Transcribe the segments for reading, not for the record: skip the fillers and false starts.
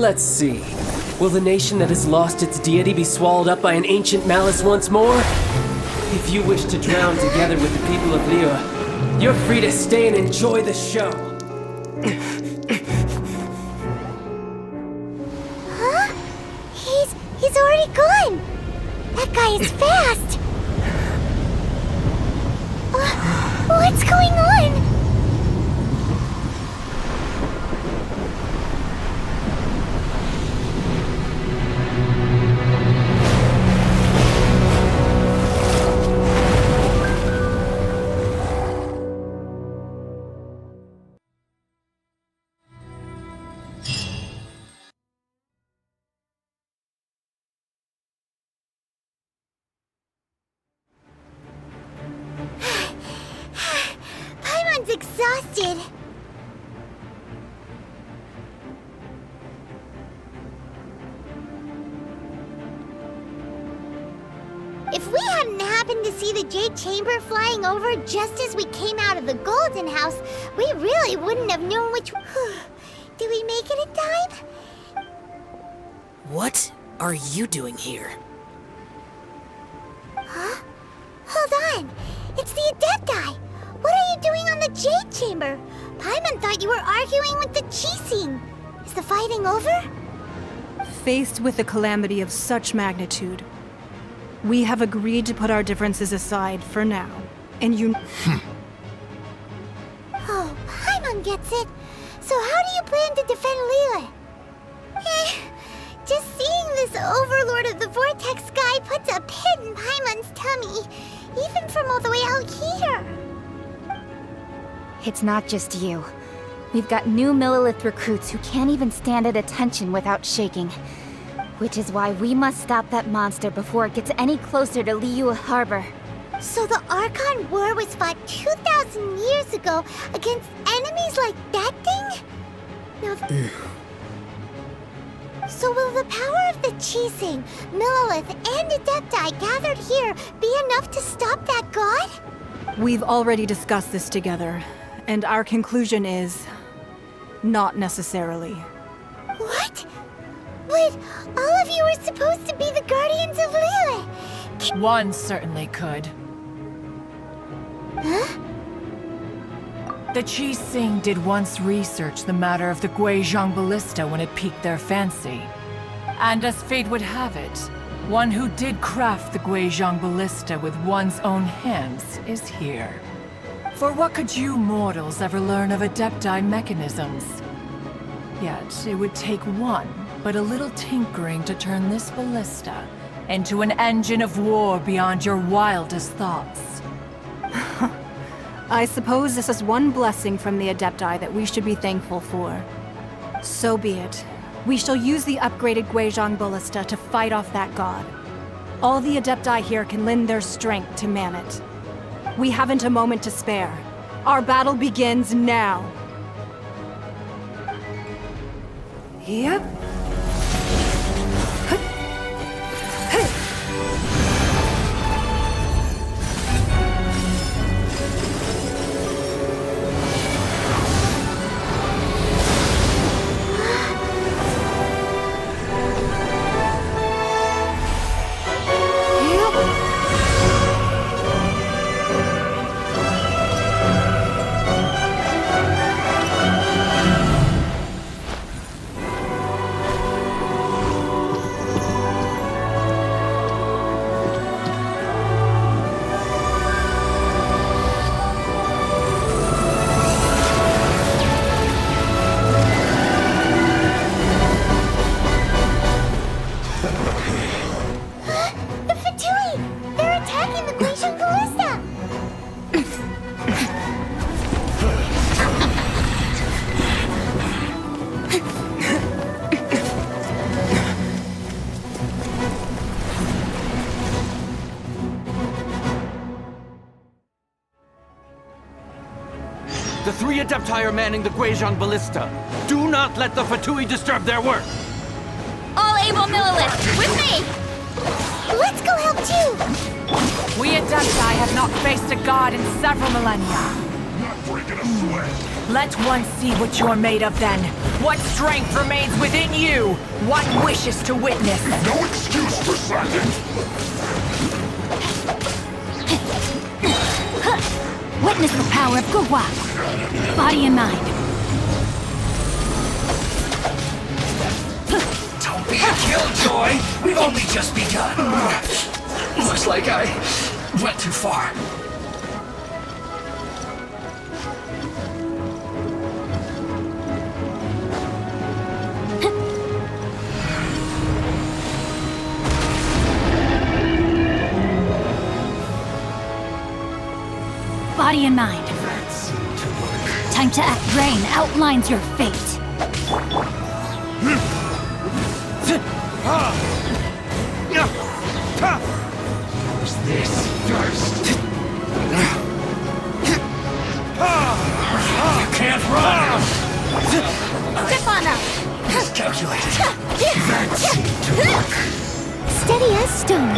Let's see. Will the nation that has lost its deity be swallowed up by an ancient malice once more? If you wish to drown together with the people of Liyue, you're free to stay and enjoy the show. Huh? He's already gone! That guy is fast! What's going on? Paimon's exhausted. If we hadn't happened to see the Jade Chamber flying over just as we came out of the Golden House, we really wouldn't have known which... Did we make it in time? What are you doing here? Huh? Hold on! It's the adepti! What are you doing on the Jade Chamber? Paimon thought you were arguing with the Qixing. Is the fighting over? Faced with a calamity of such magnitude, we have agreed to put our differences aside for now, and you... Oh, Paimon gets it. So how do you plan to defend Liyue? Just seeing this Overlord of the Vortex guy puts a pit in Paimon's tummy, even from all the way out here. It's not just you. We've got new Millilith recruits who can't even stand at attention without shaking. Which is why we must stop that monster before it gets any closer to Liyue Harbor. So the Archon War was fought 2,000 years ago against enemies like that thing? No. So will the power of the Qixing, Millilith, and Adepti gathered here be enough to stop that god? We've already discussed this together, and our conclusion is... not necessarily. What? But all of you were supposed to be the Guardians of Liyue! One certainly could. Huh? The Qixing did once research the matter of the Guizhong Ballista when it piqued their fancy. And as fate would have it, one who did craft the Guizhong Ballista with one's own hands is here. For what could you mortals ever learn of adepti mechanisms? Yet, it would take but a little tinkering to turn this ballista into an engine of war beyond your wildest thoughts. I suppose this is one blessing from the Adepti that we should be thankful for. So be it. We shall use the upgraded Guizhong Ballista to fight off that god. All the Adepti here can lend their strength to man it. We haven't a moment to spare. Our battle begins now. Yep. The three adepti are manning the Guizhong Ballista. Do not let the Fatui disturb their work! All able Millilith, with me! Let's go help too! We adepti have not faced a god in several millennia. breaking a sweat. Let one see what you're made of then. What strength remains within you? What wishes to witness? No excuse for slacking. Witness the power of Gurwa. Body and mind. Don't be a killjoy! We've only just begun! Looks like I went too far. Body and mind. Time to act. Rain outlines your fate. Who's this first? You can't run! Step on up! Miscalculated. Steady as stone.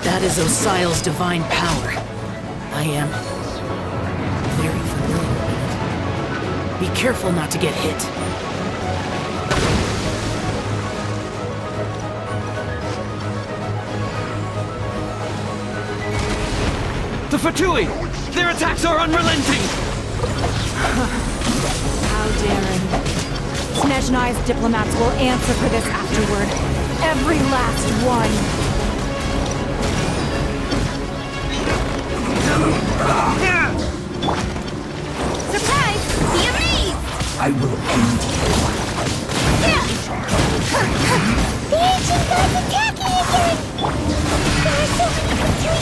That is Osial's divine power. I am very familiar with it. Be careful not to get hit. The Fatui! Their attacks are unrelenting! How daring. Snezhnai's diplomats will answer for this afterward. Every last one. Surprise! Be amazed! I will end you. The ancient god's attacking again! There are so many between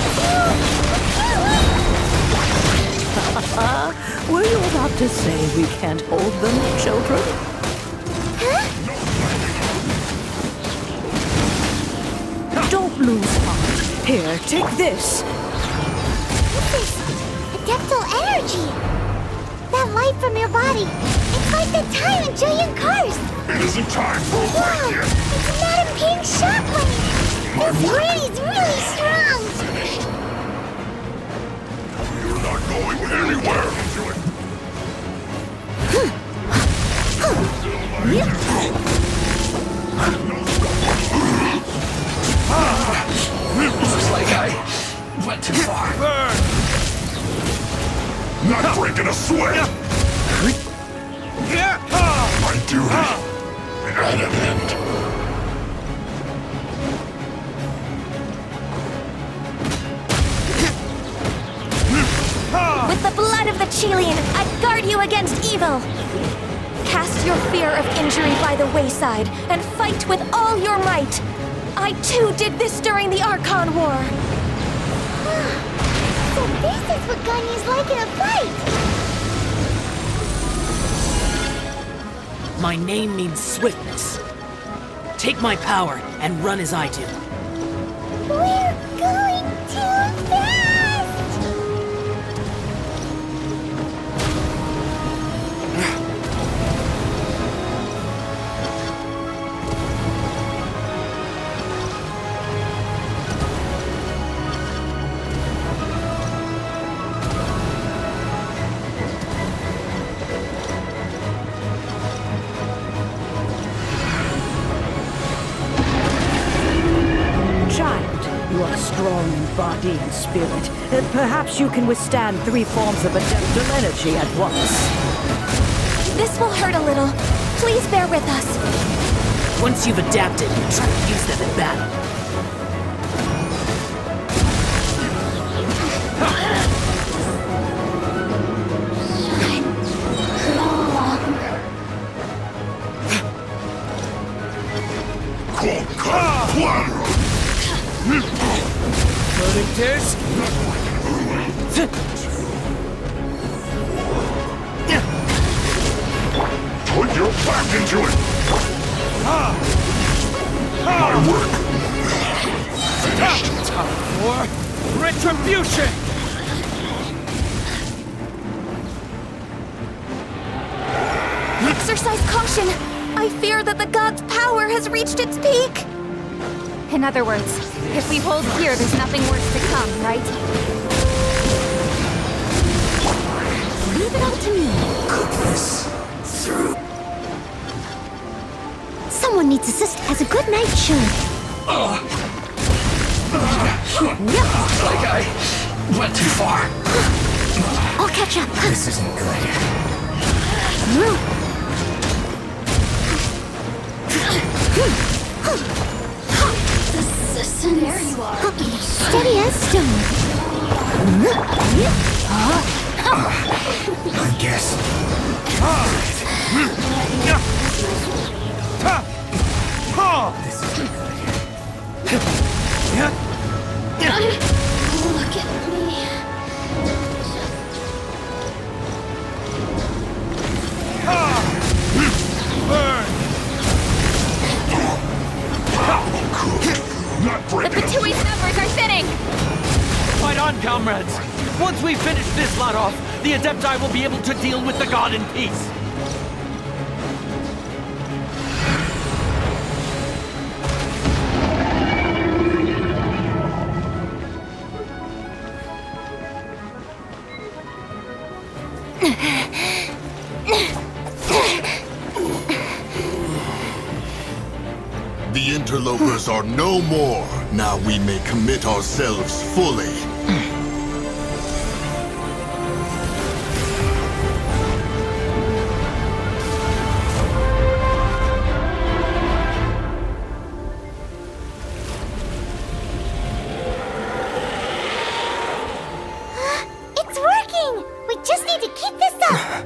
Were you about to say we can't hold them, children? Don't lose heart. Here, take this. What's this? Adeptal energy! That light from your body. It's like the time in Julian Cars. It isn't time for a Wow! break yet. It's not a pink shockwave! This brady's really strong! You're not going anywhere. Looks like I went too far. Not breaking a sweat. My duty at an end. With the blood of the Chilean, I guard you against evil! Cast your fear of injury by the wayside, and fight with all your might! I too did this during the Archon War! So this is what Ganya's like in a fight! My name means swiftness. Take my power and run as I do. We're going too fast! Child, you are strong in body and spirit. Perhaps you can withstand 3 forms of adeptal energy at once. This will hurt a little. Please bear with us. Once you've adapted, try to use them in battle. Put your back into it. My work. Time for retribution! Exercise caution! I fear that the god's power has reached its peak! In other words, if we hold here, there's nothing worse to come, right? Leave it all to me. Goodness. Through. Someone needs assist as a good knight should. Looks like I went too far. I'll catch up. This isn't good. There you are. Steady as stone. I guess. This isn't good. Look at me. The Patui's numbers are thinning! Fight on, comrades! Once we finish this lot off, the adepti will be able to deal with the god in peace. The interlopers are no more. Now we may commit ourselves fully. It's working! We just need to keep this up!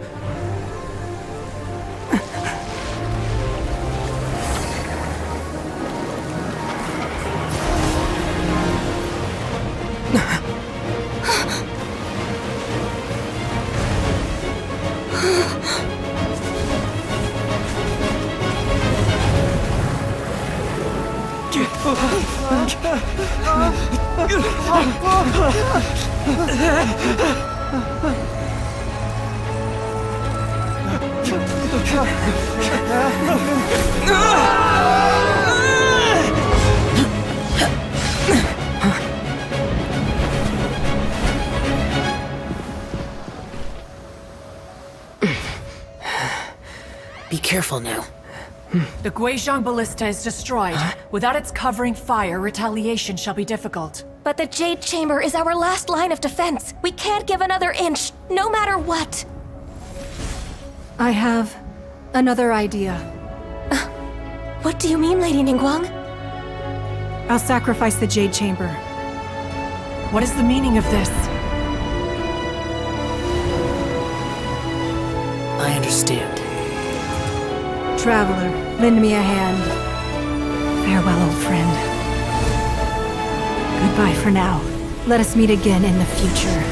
Be careful now. The Guizhong Ballista is destroyed. Without its covering fire, retaliation shall be difficult. But the Jade Chamber is our last line of defense. We can't give another inch, no matter what. I have another idea. What do you mean, Lady Ningguang? I'll sacrifice the Jade Chamber. What is the meaning of this? I understand. Traveler, lend me a hand. Farewell, old friend. Goodbye for now. Let us meet again in the future.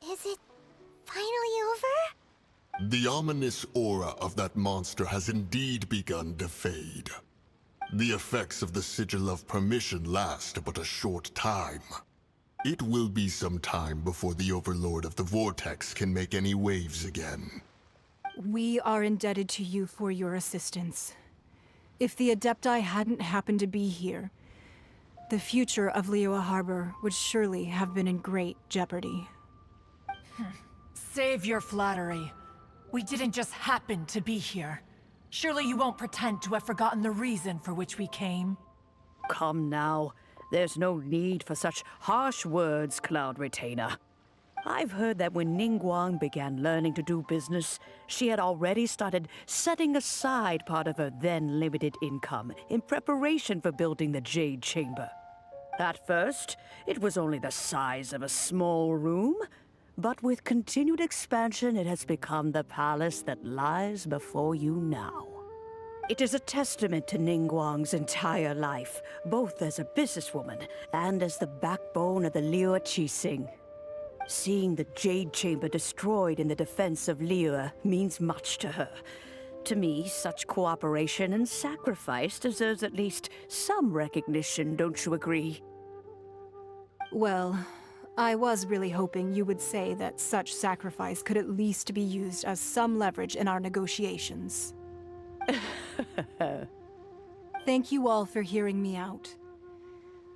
Is it finally over? The ominous aura of that monster has indeed begun to fade. The effects of the Sigil of Permission last but a short time. It will be some time before the Overlord of the Vortex can make any waves again. We are indebted to you for your assistance. If the adepti hadn't happened to be here, the future of Liyue Harbor would surely have been in great jeopardy. Save your flattery. We didn't just happen to be here. Surely you won't pretend to have forgotten the reason for which we came. Come now. There's no need for such harsh words, Cloud Retainer. I've heard that when Ningguang began learning to do business, she had already started setting aside part of her then limited income in preparation for building the Jade Chamber. At first, it was only the size of a small room, but with continued expansion, it has become the palace that lies before you now. It is a testament to Ningguang's entire life, both as a businesswoman and as the backbone of the Liyue Qixing. Seeing the Jade Chamber destroyed in the defense of Liyue means much to her. To me, such cooperation and sacrifice deserves at least some recognition, don't you agree? Well, I was really hoping you would say that such sacrifice could at least be used as some leverage in our negotiations. Thank you all for hearing me out.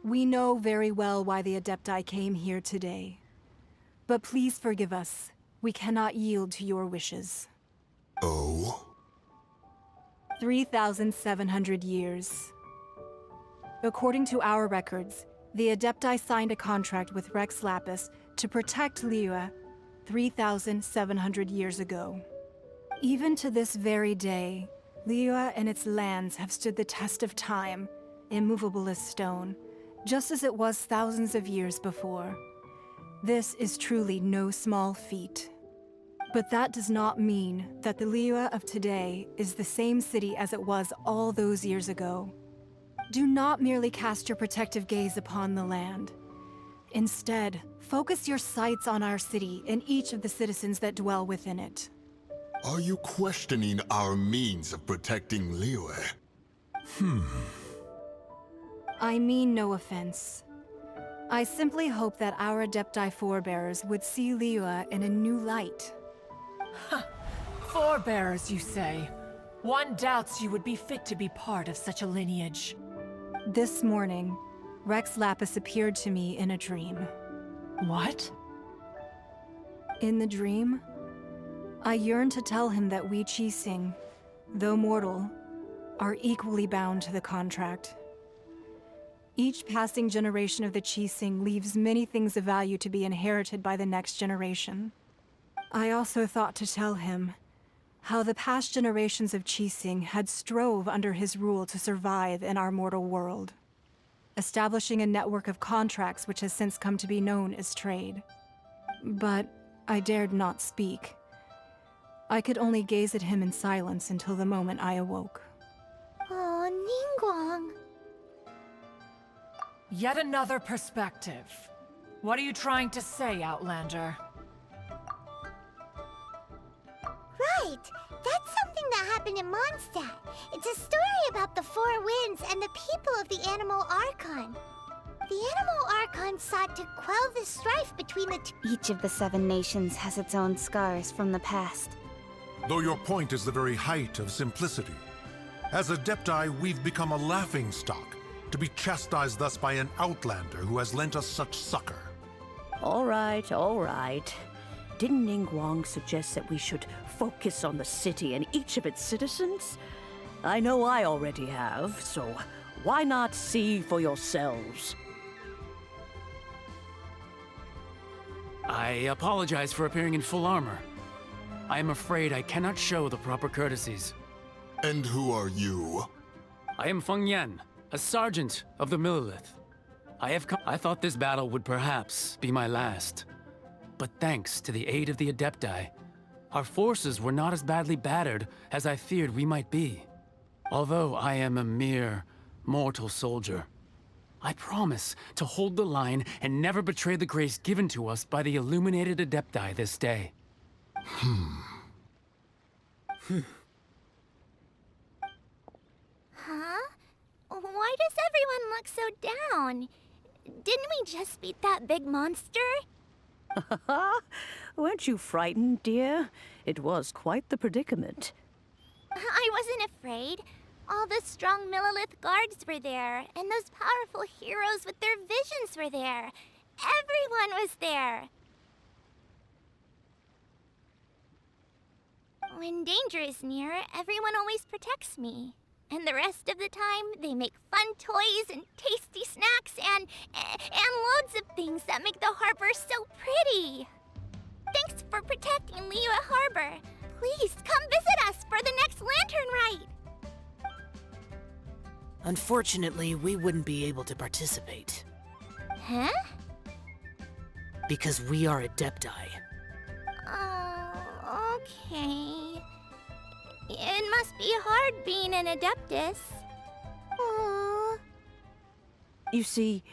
We know very well why the adepti came here today. But please forgive us. We cannot yield to your wishes. Oh? 3,700 years. According to our records, the adepti signed a contract with Rex Lapis to protect Liyue 3,700 years ago. Even to this very day, Liyue and its lands have stood the test of time, immovable as stone, just as it was thousands of years before. This is truly no small feat. But that does not mean that the Liyue of today is the same city as it was all those years ago. Do not merely cast your protective gaze upon the land. Instead, focus your sights on our city and each of the citizens that dwell within it. Are you questioning our means of protecting Liyue? I mean no offense. I simply hope that our adepti forebears would see Liyue in a new light. Forebearers, you say? One doubts you would be fit to be part of such a lineage. This morning, Rex Lapis appeared to me in a dream. What? In the dream, I yearned to tell him that we Qixing, though mortal, are equally bound to the contract. Each passing generation of the Qixing leaves many things of value to be inherited by the next generation. I also thought to tell him how the past generations of Qixing had strove under his rule to survive in our mortal world, establishing a network of contracts which has since come to be known as trade. But I dared not speak. I could only gaze at him in silence until the moment I awoke. Oh, Ningguang. Yet another perspective. What are you trying to say, Outlander? Right! That's something that happened in Mondstadt. It's a story about the Four Winds and the people of the Animal Archon. The Animal Archon sought to quell the strife between the two. Each of the 7 nations has its own scars from the past. Though your point is the very height of simplicity. As adepti, we've become a laughingstock, to be chastised thus by an outlander who has lent us such succor. All right, all right. Didn't Ningguang suggest that we should focus on the city and each of its citizens? I know I already have, so why not see for yourselves? I apologize for appearing in full armor. I am afraid I cannot show the proper courtesies. And who are you? I am Feng Yan, a sergeant of the Millilith. I thought this battle would perhaps be my last. But thanks to the aid of the adepti, our forces were not as badly battered as I feared we might be. Although I am a mere mortal soldier, I promise to hold the line and never betray the grace given to us by the illuminated adepti this day. Huh? Why does everyone look so down? Didn't we just beat that big monster? Weren't you frightened, dear? It was quite the predicament. I wasn't afraid. All the strong Millilith guards were there, and those powerful heroes with their visions were there. Everyone was there. When danger is near, everyone always protects me. And the rest of the time, they make fun toys and tasty snacks and loads of things that make the harbor so pretty. Thanks for protecting Liyue Harbor. Please come visit us for the next lantern rite. Unfortunately, we wouldn't be able to participate. Huh? Because we are adepti. Oh, okay. It must be hard being an Adeptus. Aww. You see,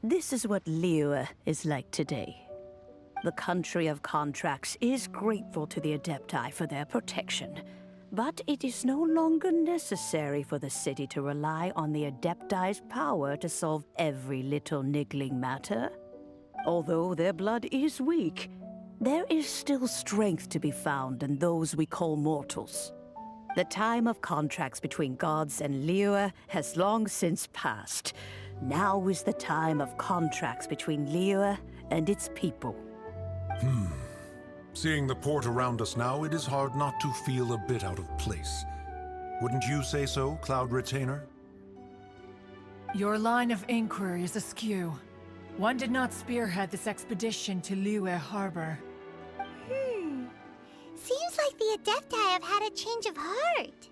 this is what Liyue is like today. The country of contracts is grateful to the adepti for their protection, but it is no longer necessary for the city to rely on the adepti's power to solve every little niggling matter. Although their blood is weak, there is still strength to be found in those we call mortals. The time of contracts between gods and Liyue has long since passed. Now is the time of contracts between Liyue and its people. Seeing the port around us now, it is hard not to feel a bit out of place. Wouldn't you say so, Cloud Retainer? Your line of inquiry is askew. One did not spearhead this expedition to Liyue Harbor. Seems like the Adepti have had a change of heart.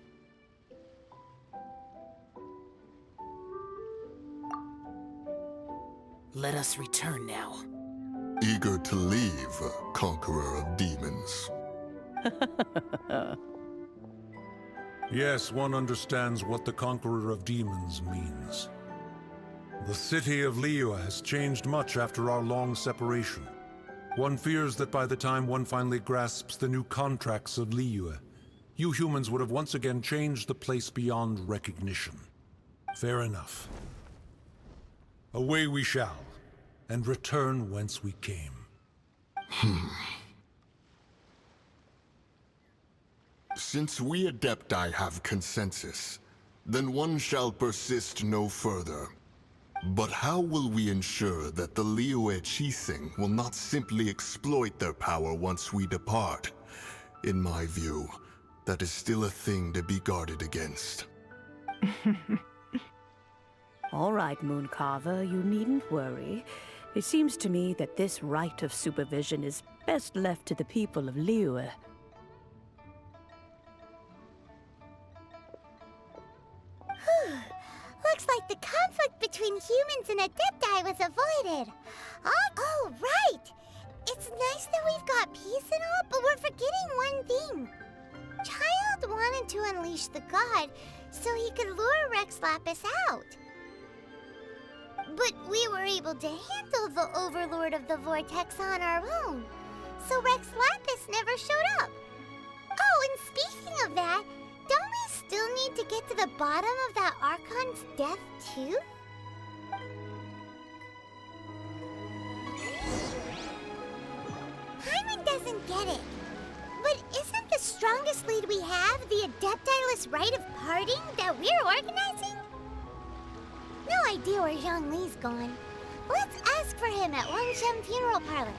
Let us return now. Eager to leave, Conqueror of Demons. Yes, one understands what the Conqueror of Demons means. The city of Liyue has changed much after our long separation. One fears that by the time one finally grasps the new contracts of Liyue, you humans would have once again changed the place beyond recognition. Fair enough. Away we shall, and return whence we came. Since we Adepti have consensus, then one shall persist no further. But how will we ensure that the Liyue Qixing will not simply exploit their power once we depart? In my view, that is still a thing to be guarded against. All right, Mooncarver, you needn't worry. It seems to me that this right of supervision is best left to the people of Liyue. Looks like the conflict between humans and Adepti was avoided. Oh, right! It's nice that we've got peace and all, but we're forgetting one thing. Child wanted to unleash the god so he could lure Rex Lapis out. But we were able to handle the Overlord of the Vortex on our own, so Rex Lapis never showed up. Oh, and speaking of that, don't we still need to get to the bottom of that Archon's death, too? Hyman doesn't get it. But isn't the strongest lead we have the Adepti-less rite of parting that we're organizing? No idea where Zhongli's gone. Let's ask for him at Wangshan Funeral Parlor.